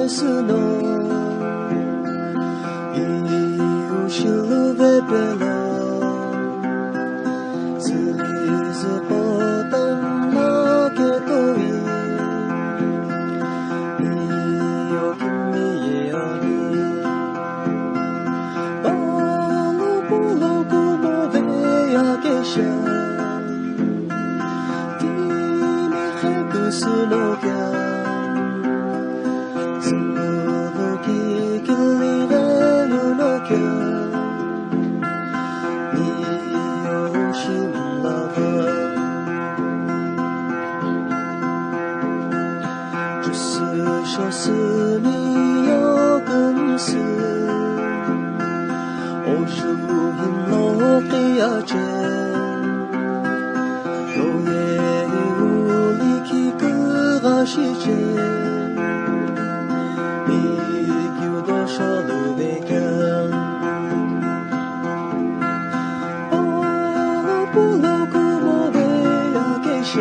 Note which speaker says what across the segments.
Speaker 1: Snow, you should be below. Please put on my kettle. You give me a ring. All the como ve a geisha. Dime que snow girl.就是你有根丝，我属于我的阿姐，有夜无力气个个世界，你有多少路没干？哦，不路古莫为阿给上。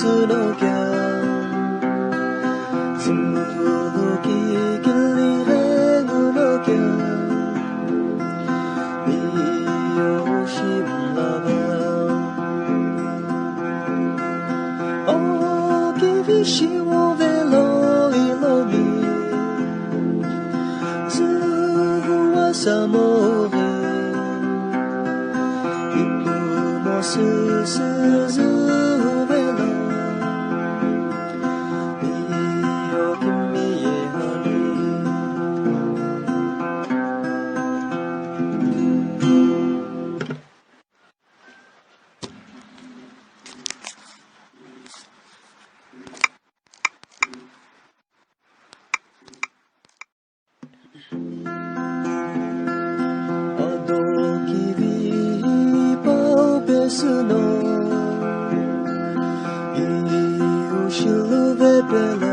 Speaker 1: Snow Suluki Gilly Renunoka Yoshim Lava Oh, Givishi Velo Ilomi Zuwa Samori Ibu Mosu Snow, you should be below.